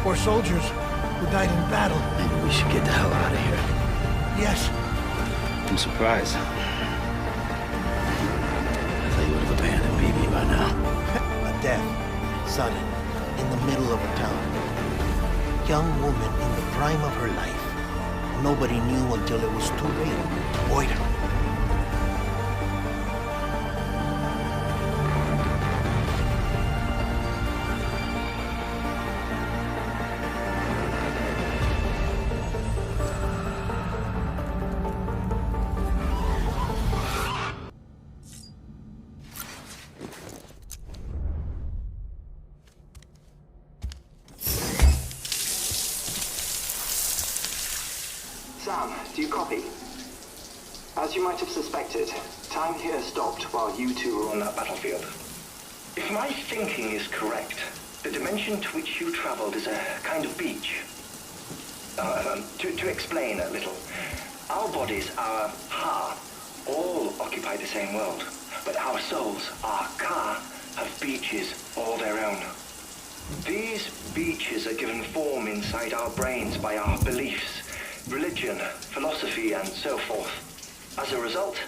Or soldiers who died in battle. Maybe we should get the hell out of here. Yes. I'm surprised. I thought you would have abandoned BB by now. A death. Sudden. In the middle of a town. Young woman in the prime of her life. Nobody knew until it was too late. Boyd. Sam, do you copy? As you might have suspected, time here stopped while you two were on that battlefield. If my thinking is correct, the dimension to which you traveled is a kind of beach. To explain a little, our bodies, our ha, all occupy the same world, but our souls, our ka, have beaches all their own. These beaches are given form inside our brains by our beliefs, religion, philosophy, and so forth. As a result,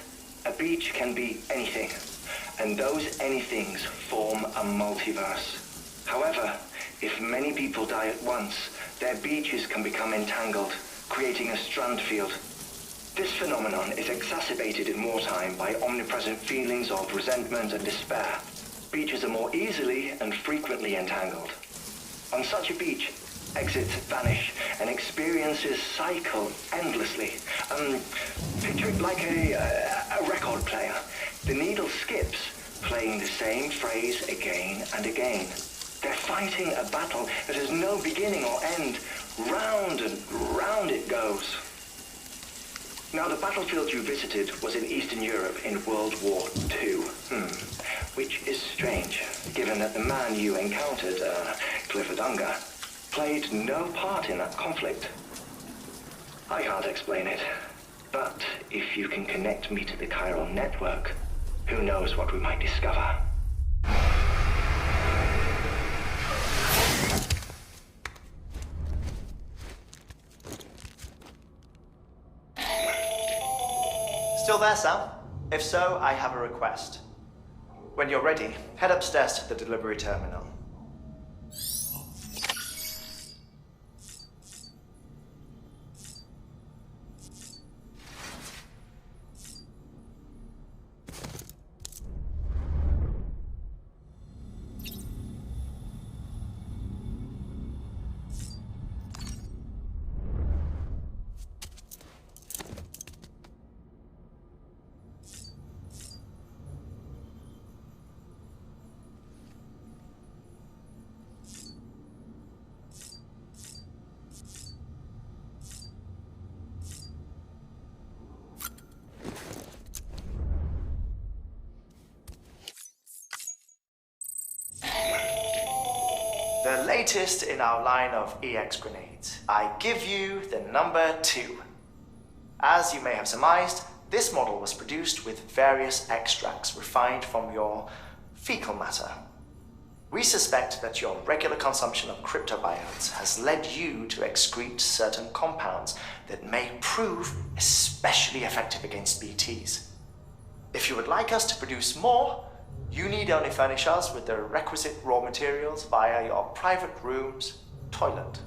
a beach can be anything, and those anythings form a multiverse. However, if many people die at once, their beaches can become entangled, creating a strand field. This phenomenon is exacerbated in wartime by omnipresent feelings of resentment and despair. Beaches are more easily and frequently entangled. On such a beach, exits vanish and experiences cycle endlessly. Picture it like a record player. The needle skips, playing the same phrase again and again. They're fighting a battle that has no beginning or end. Round and round it goes. Now, the battlefield you visited was in Eastern Europe in World War II. Which is strange, given that the man you encountered, Clifford Unger, played no part in that conflict. I can't explain it, but if you can connect me to the chiral network, who knows what we might discover. Still there, Sam? If so, I have a request. When you're ready, head upstairs to the delivery terminal. The latest in our line of EX grenades. I give you the number 2. As you may have surmised, this model was produced with various extracts refined from your fecal matter. We suspect that your regular consumption of cryptobiotes has led you to excrete certain compounds that may prove especially effective against BTs. If you would like us to produce more, you need only furnish us with the requisite raw materials via your private room's toilet.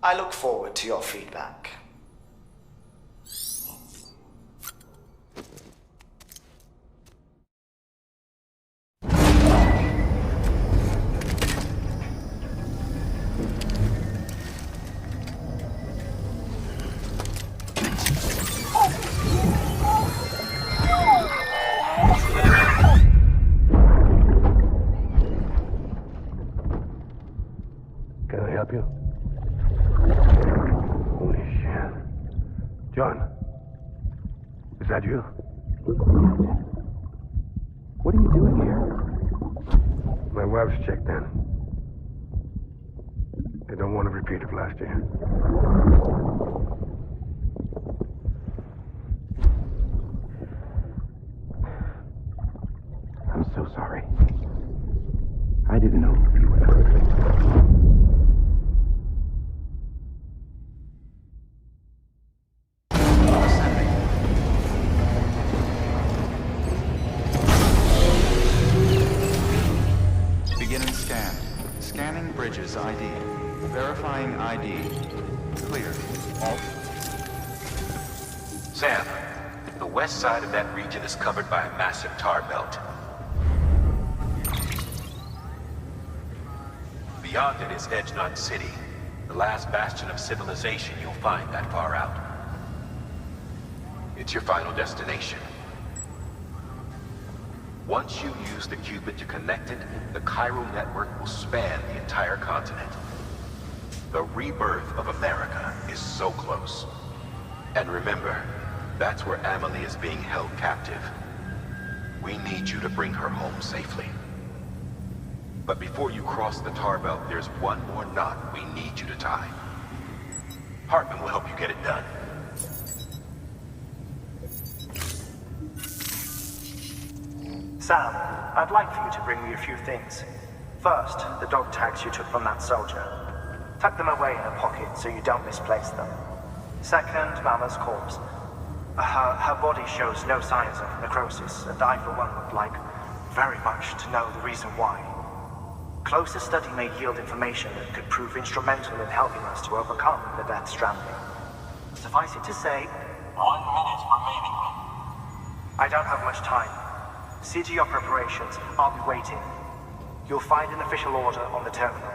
I look forward to your feedback. John, is that you? What are you doing here? My wife's checked in. They don't want a repeat of last year. I'm so sorry. I didn't know you were there. Beginning scan. Scanning bridges ID. Verifying ID. Clear. Alt. Sam, the west side of that region is covered by a massive tar belt. Beyond it is Edgenut City, the last bastion of civilization you'll find that far out. It's your final destination. Once you use the qubit to connect it, the Cairo network will span the entire continent. The rebirth of America is so close. And remember, that's where Amelie is being held captive. We need you to bring her home safely. But before you cross the tar belt, there's one more knot we need you to tie. Hartman will help you get it done. Sam, I'd like for you to bring me a few things. First, the dog tags you took from that soldier. Tuck them away in a pocket so you don't misplace them. Second, Mama's corpse. Her body shows no signs of necrosis, and I, for one, would like very much to know the reason why. Closer study may yield information that could prove instrumental in helping us to overcome the death stranding. Suffice it to say, 1 minute remaining. I don't have much time. See to your preparations. I'll be waiting. You'll find an official order on the terminal.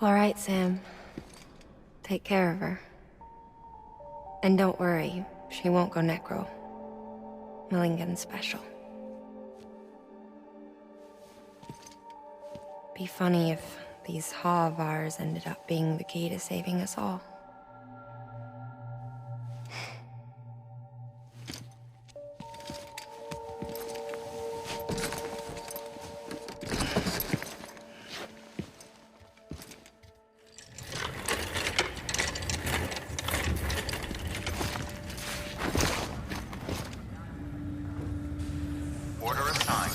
All right, Sam. Take care of her. And don't worry, she won't go necro. Millingen's special. Be funny if these Ha of ours ended up being the key to saving us all. Order assigned.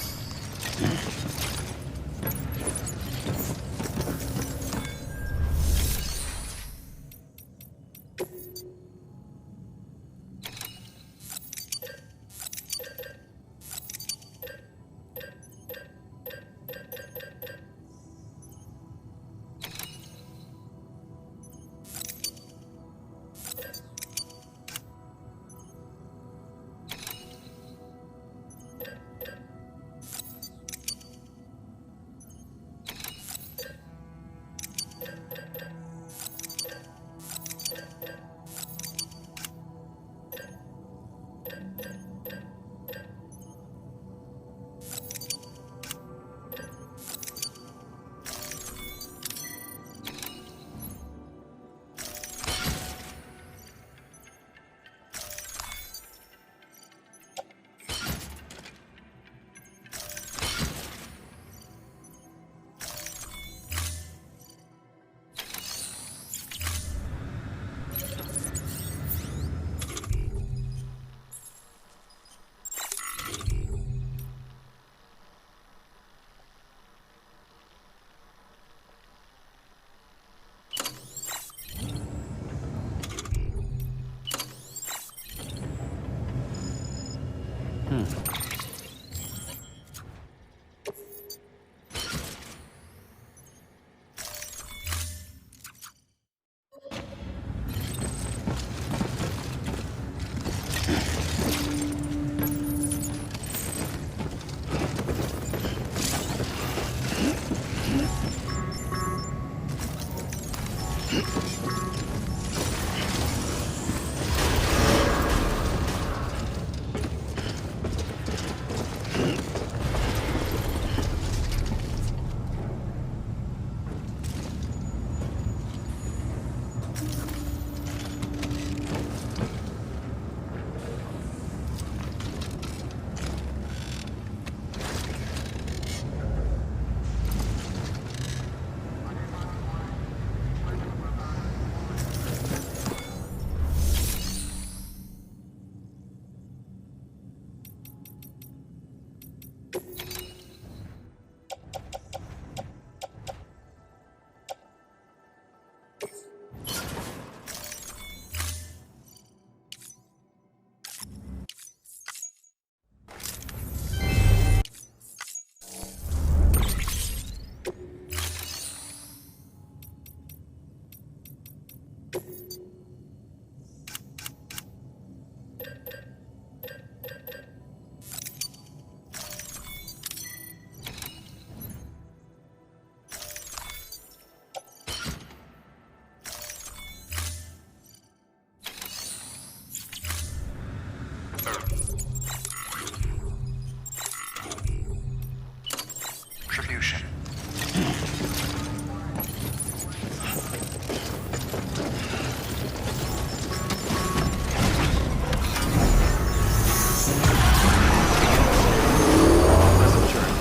Retribution. Pleasant journey.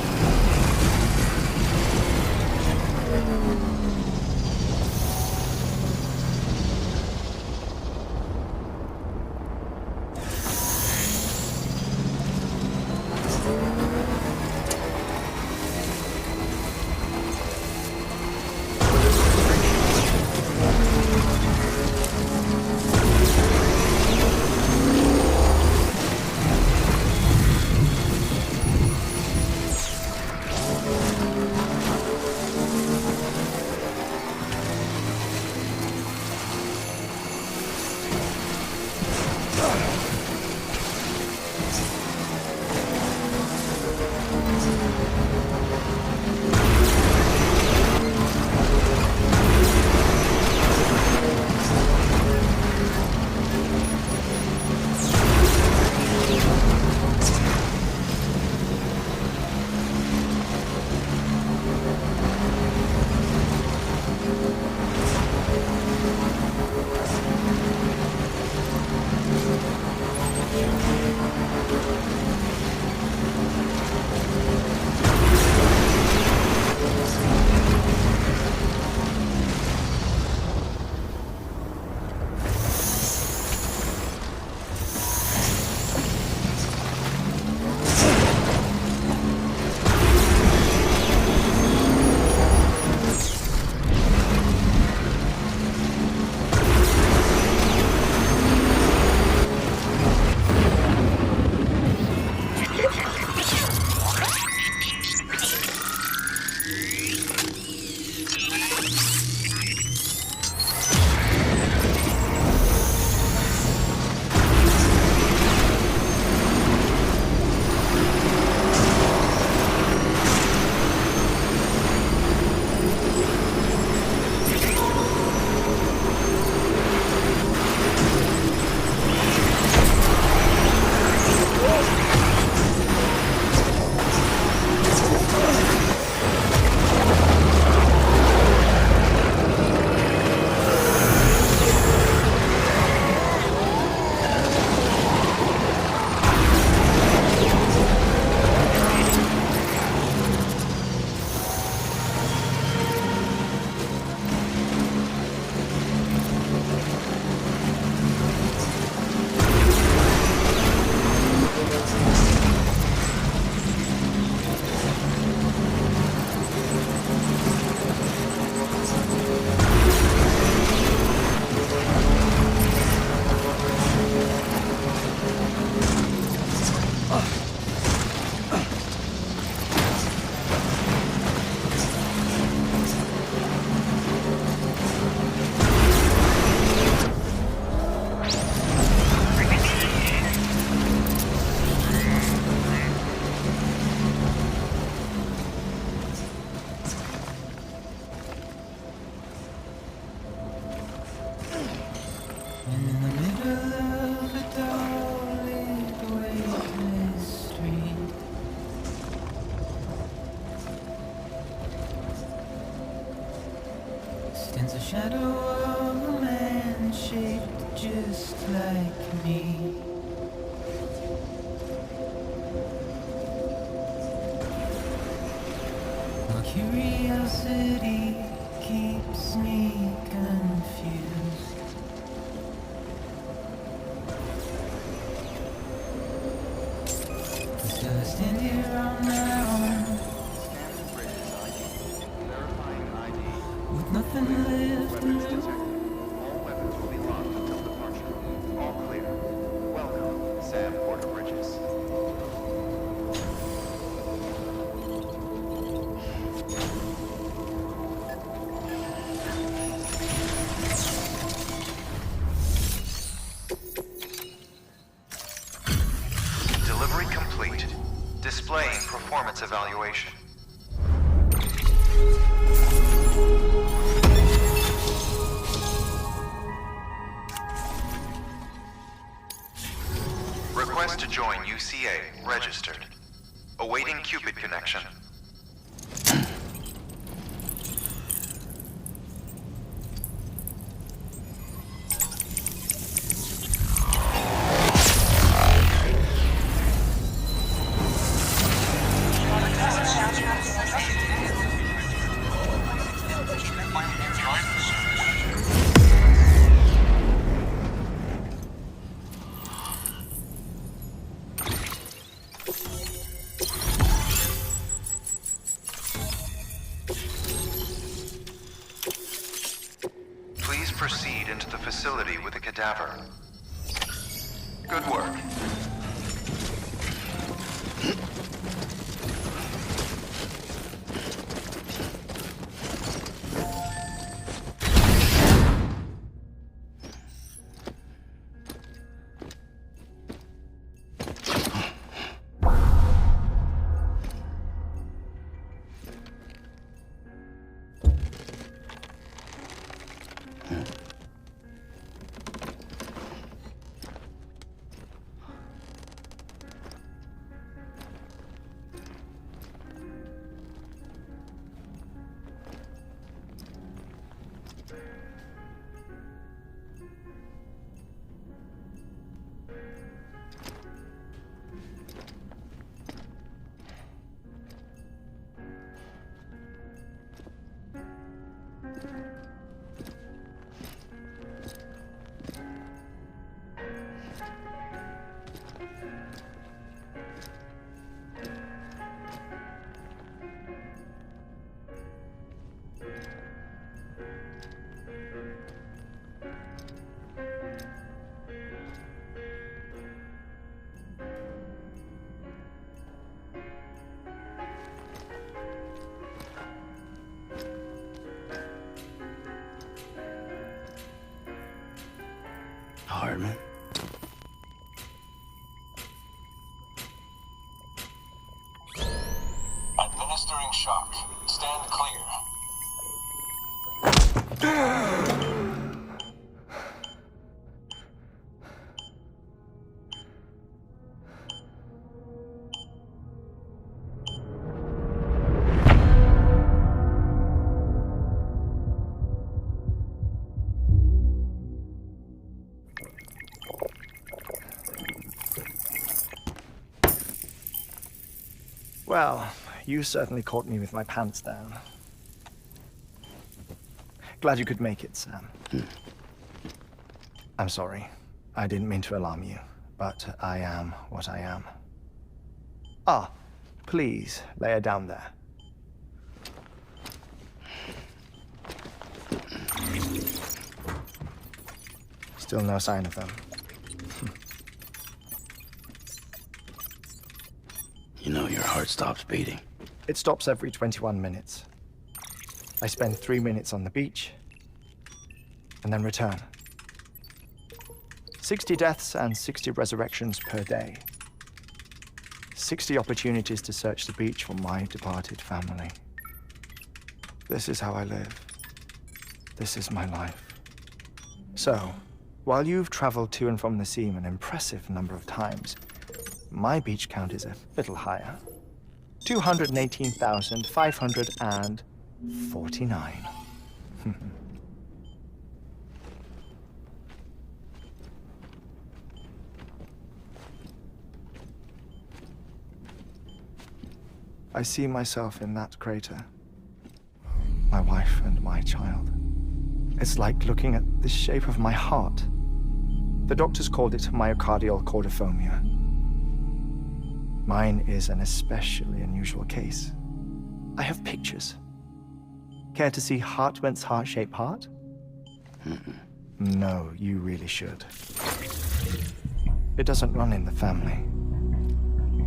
shadow of a man shaped just like me. My curiosity keeps me confused. So I stand here on my own, Scanning bridges ID. Verifying ID. with nothing left to Weapons lose. detected. All weapons will be locked until departure. All clear. Welcome, Sam Porter Bridges. Delivery complete. Displaying performance evaluation. Request to join UCA. Registered. Awaiting Cupid connection. Please proceed into the facility with the cadaver. Good work. Hardman. Administering shock. Stand clear. Well, you certainly caught me with my pants down. Glad you could make it, Sam. I'm sorry. I didn't mean to alarm you, but I am what I am. Ah, please lay her down there. Still no sign of them. You know your heart stops beating. It stops every 21 minutes. I spend 3 minutes on the beach, and then return. 60 deaths and 60 resurrections per day. 60 opportunities to search the beach for my departed family. This is how I live. This is my life. So, while you've traveled to and from the seam an impressive number of times, my beach count is a little higher. 218,549. I see myself in that crater. My wife and my child. It's like looking at the shape of my heart. The doctors called it myocardial cordiformia. Mine is an especially unusual case. I have pictures. Care to see Hartman's heart-shaped heart? No, you really should. It doesn't run in the family.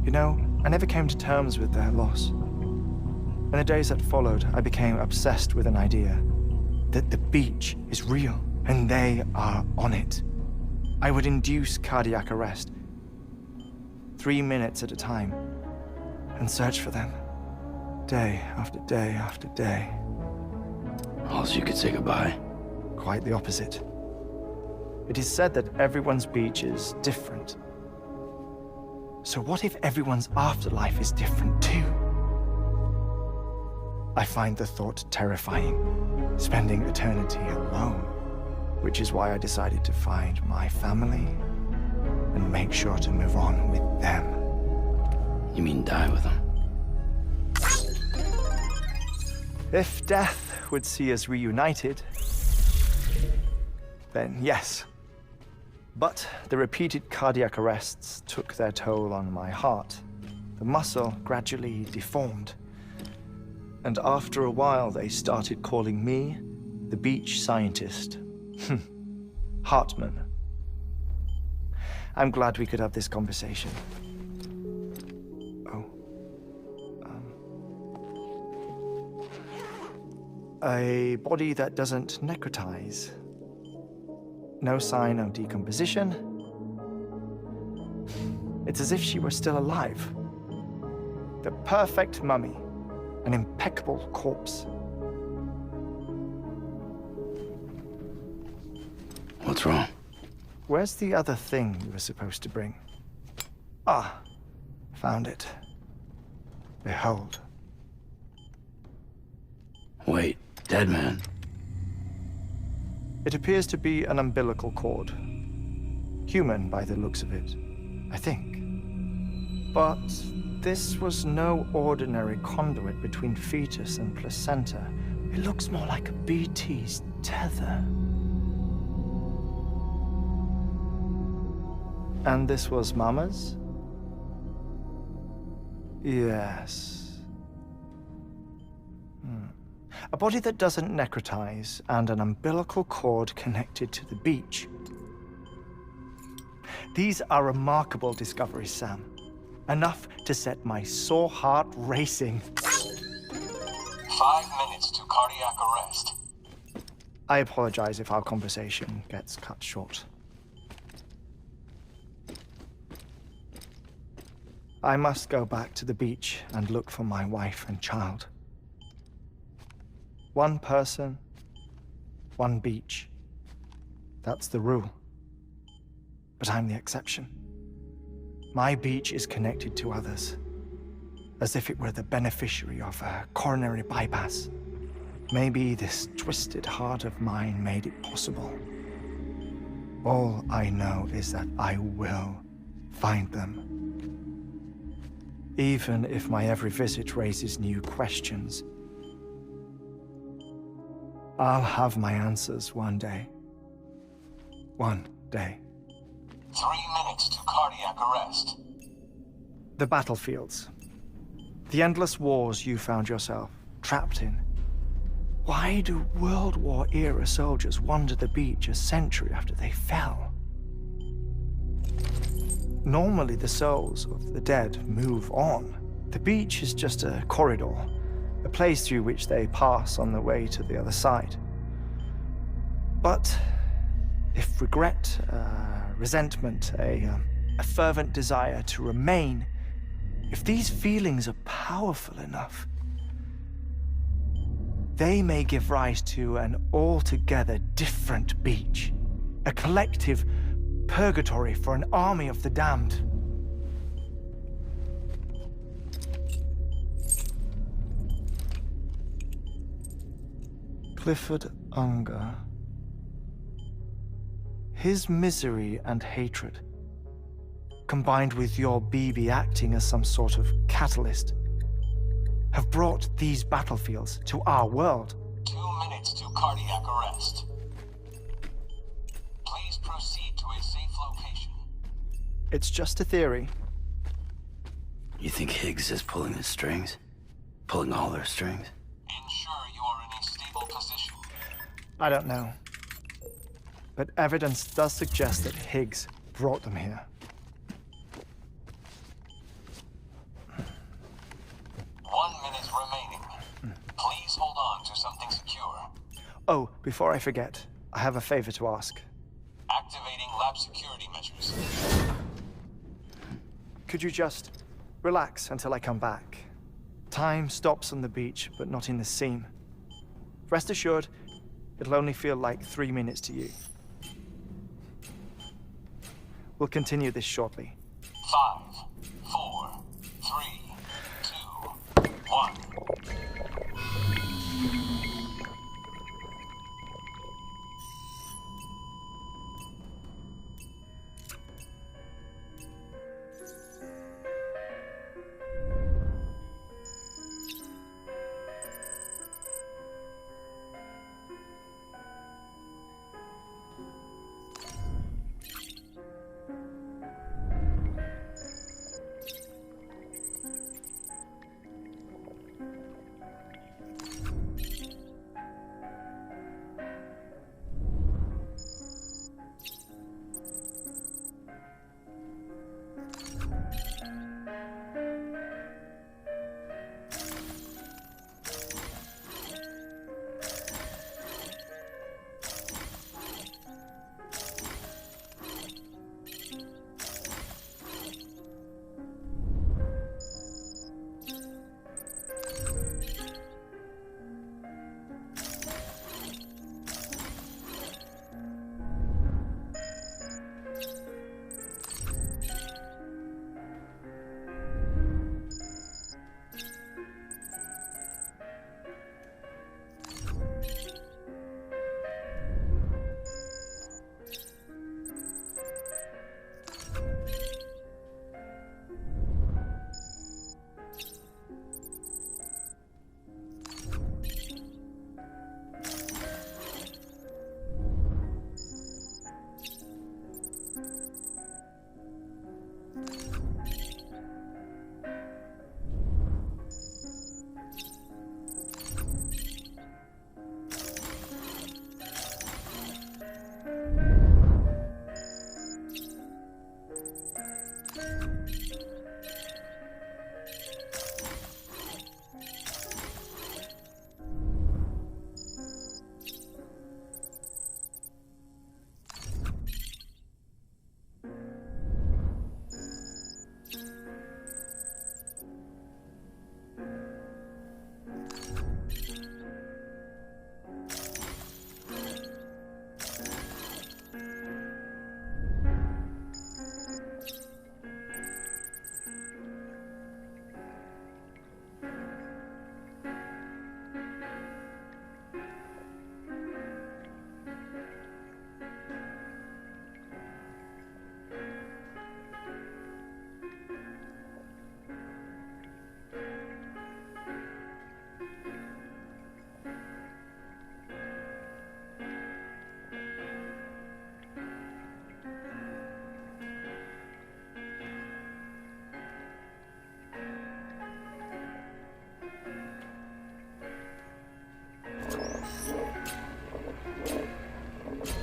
You know, I never came to terms with their loss. In the days that followed, I became obsessed with an idea that the beach is real and they are on it. I would induce cardiac arrest, 3 minutes at a time, and search for them, day after day after day. Also, you could say goodbye. Quite the opposite. It is said that everyone's beach is different. So what if everyone's afterlife is different too? I find the thought terrifying, spending eternity alone, which is why I decided to find my family and make sure to move on with them. You mean die with them? If death would see us reunited, then yes. But the repeated cardiac arrests took their toll on my heart. The muscle gradually deformed. And after a while, they started calling me the beach scientist. Hartman. I'm glad we could have this conversation. A body that doesn't necrotize. No sign of decomposition. It's as if she were still alive. The perfect mummy. An impeccable corpse. What's wrong? Where's the other thing you were supposed to bring? Ah, found it. Behold. Wait, dead man? It appears to be an umbilical cord. Human by the looks of it, I think. But this was no ordinary conduit between fetus and placenta. It looks more like a BT's tether. And this was Mama's? Yes. A body that doesn't necrotize and an umbilical cord connected to the beach. These are remarkable discoveries, Sam. Enough to set my sore heart racing. 5 minutes to cardiac arrest. I apologize if our conversation gets cut short. I must go back to the beach and look for my wife and child. One person, one beach. That's the rule. But I'm the exception. My beach is connected to others, as if it were the beneficiary of a coronary bypass. Maybe this twisted heart of mine made it possible. All I know is that I will find them. Even if my every visit raises new questions. I'll have my answers one day. One day. 3 minutes to cardiac arrest. The battlefields. The endless wars you found yourself trapped in. Why do World War-era soldiers wander the beach a century after they fell? Normally, the souls of the dead move on. The beach is just a corridor, a place through which they pass on the way to the other side. But if regret, resentment, a fervent desire to remain, if these feelings are powerful enough, they may give rise to an altogether different beach, a collective purgatory for an army of the damned. Clifford Unger. His misery and hatred, combined with your BB acting as some sort of catalyst, have brought these battlefields to our world. 2 minutes to cardiac arrest. Please proceed to a safe location. It's just a theory. You think Higgs is pulling the strings? Pulling all their strings? Ensure you are in a stable position. I don't know. But evidence does suggest that Higgs brought them here. 1 minute remaining. Please hold on to something secure. Oh, before I forget, I have a favor to ask. Activating lab security measures. Could you just relax until I come back? Time stops on the beach, but not in the scene. Rest assured, it'll only feel like 3 minutes to you. We'll continue this shortly. 5, 4, 3, 2, 1.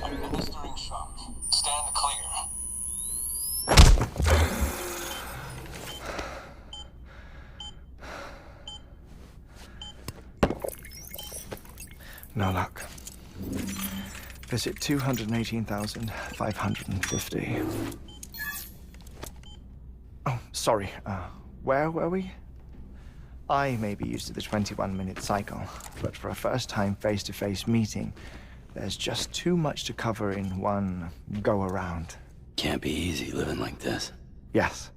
Administering shock. Stand clear. No luck. Visit 218,550. Oh, sorry. Where were we? I may be used to the 21-minute cycle, but for a first-time face-to-face meeting, there's just too much to cover in one go-around. Can't be easy living like this. Yes.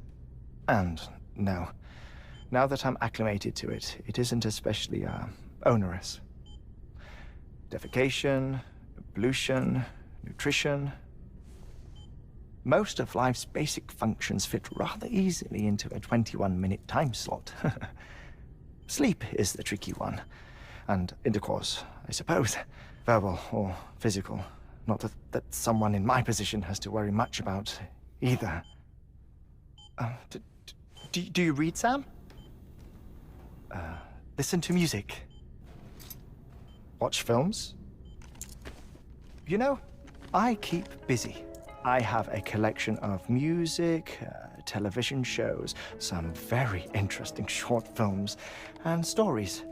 And no. Now that I'm acclimated to it, it isn't especially, onerous. Defecation, pollution, nutrition. Most of life's basic functions fit rather easily into a 21-minute time slot. Sleep is the tricky one. And intercourse, I suppose. Verbal or physical. Not that someone in my position has to worry much about either. Do you read, Sam? Listen to music. Watch films? You know, I keep busy. I have a collection of music, television shows, some very interesting short films, and stories.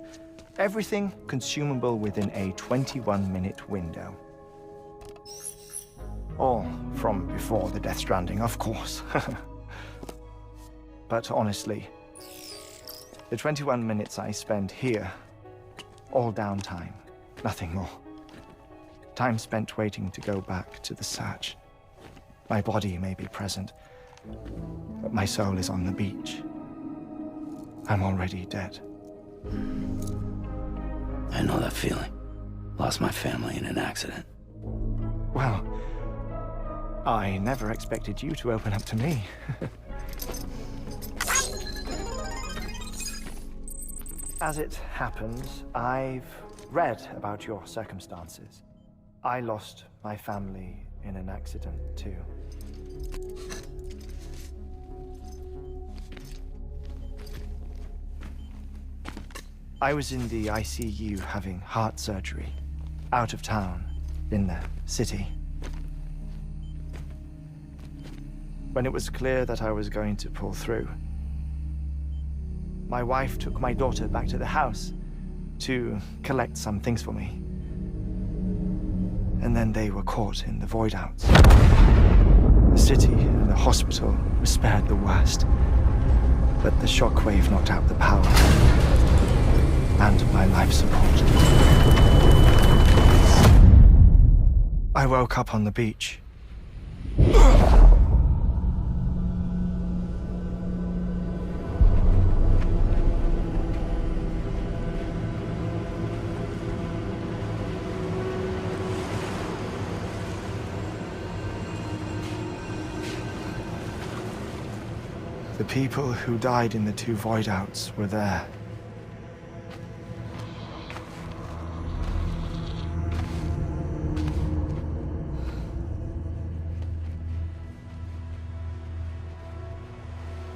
Everything consumable within a 21-minute window. All from before the Death Stranding, of course. But honestly, the 21 minutes I spend here, all downtime, nothing more. Time spent waiting to go back to the search. My body may be present, but my soul is on the beach. I'm already dead. I know that feeling. Lost my family in an accident. Well, I never expected you to open up to me. As it happens, I've read about your circumstances. I lost my family in an accident, too. I was in the ICU having heart surgery, out of town, in the city. When it was clear that I was going to pull through, my wife took my daughter back to the house to collect some things for me. And then they were caught in the void outs. The city and the hospital were spared the worst, but the shockwave knocked out the power and my life support. I woke up on the beach. The people who died in the 2 void outs were there.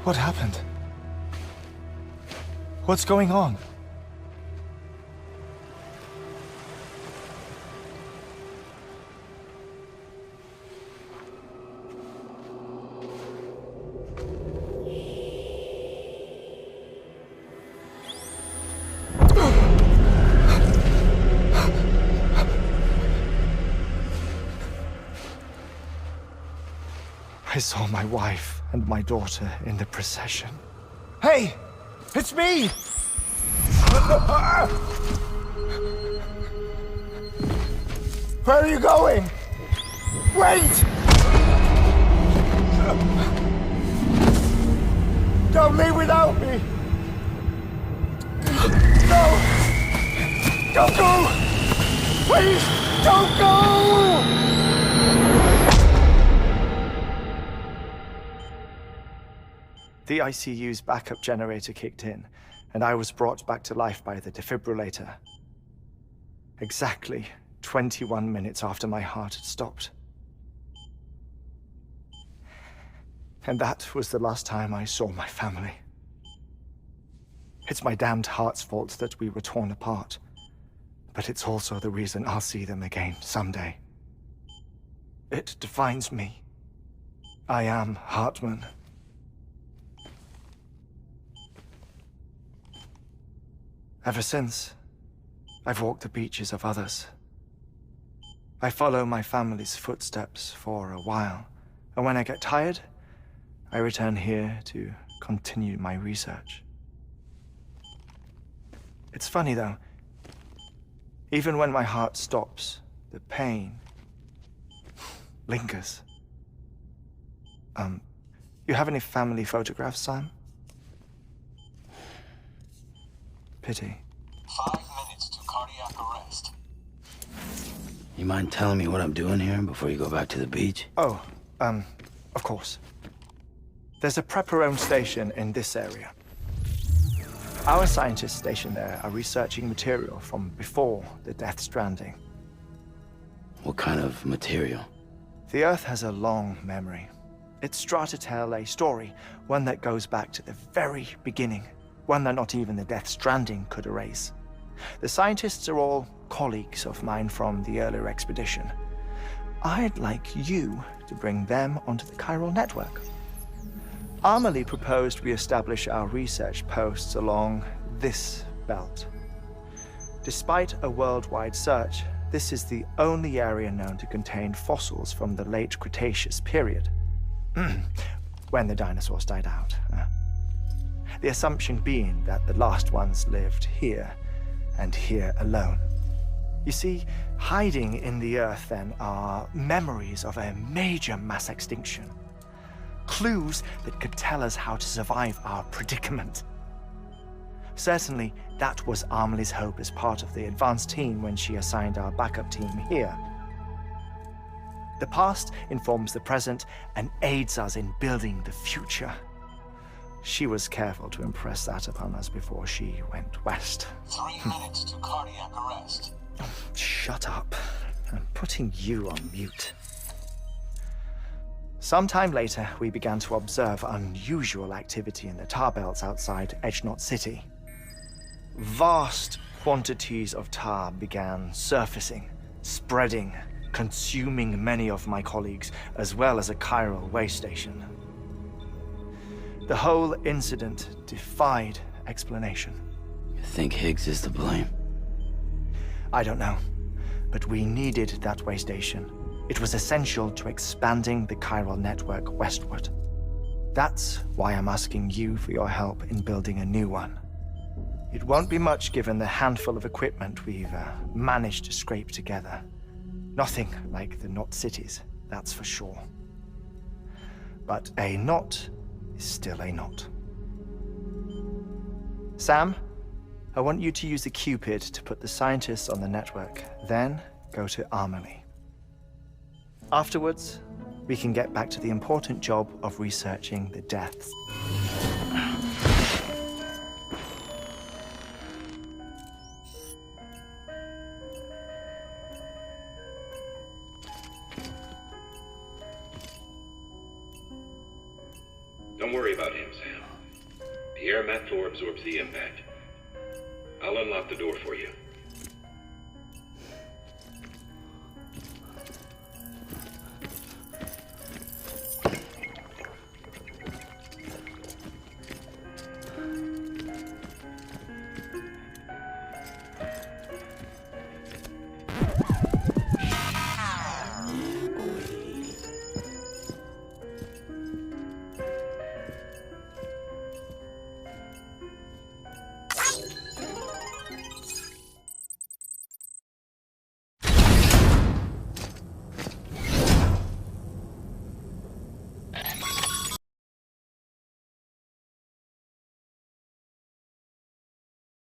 What happened? What's going on? I saw my wife and my daughter in the procession. Hey! It's me! Where are you going? Wait! Don't leave without me! No! Don't go! Please, don't go! The ICU's backup generator kicked in, and I was brought back to life by the defibrillator. Exactly 21 minutes after my heart had stopped. And that was the last time I saw my family. It's my damned heart's fault that we were torn apart, but it's also the reason I'll see them again someday. It defines me. I am Hartman. Ever since, I've walked the beaches of others. I follow my family's footsteps for a while, and when I get tired, I return here to continue my research. It's funny though, even when my heart stops, the pain lingers. You have any family photographs, Sam? Pity. 5 minutes to cardiac arrest. You mind telling me what I'm doing here before you go back to the beach? Oh, of course. There's a prepper-owned station in this area. Our scientists stationed there are researching material from before the Death Stranding. What kind of material? The Earth has a long memory. It's trying to tell a story, one that goes back to the very beginning, one that not even the Death Stranding could erase. The scientists are all colleagues of mine from the earlier expedition. I'd like you to bring them onto the chiral network. Amelie proposed we establish our research posts along this belt. Despite a worldwide search, this is the only area known to contain fossils from the late Cretaceous period, when the dinosaurs died out. The assumption being that the last ones lived here, and here alone. You see, hiding in the Earth then are memories of a major mass extinction. Clues that could tell us how to survive our predicament. Certainly, that was Amelie's hope as part of the advanced team when she assigned our backup team here. The past informs the present and aids us in building the future. She was careful to impress that upon us before she went west. 3 minutes to cardiac arrest. Shut up. I'm putting you on mute. Sometime later, we began to observe unusual activity in the tar belts outside Edgenot City. Vast quantities of tar began surfacing, spreading, consuming many of my colleagues, as well as a chiral way station. The whole incident defied explanation. You think Higgs is to blame? I don't know, but we needed that way station. It was essential to expanding the chiral network westward. That's why I'm asking you for your help in building a new one. It won't be much given the handful of equipment we've managed to scrape together. Nothing like the knot cities, that's for sure. But a knot is still a knot. Sam, I want you to use the Cupid to put the scientists on the network, then go to Amelie. Afterwards, we can get back to the important job of researching the deaths. Don't worry about him, Sam. The air mat floor absorbs the impact. I'll unlock the door for you.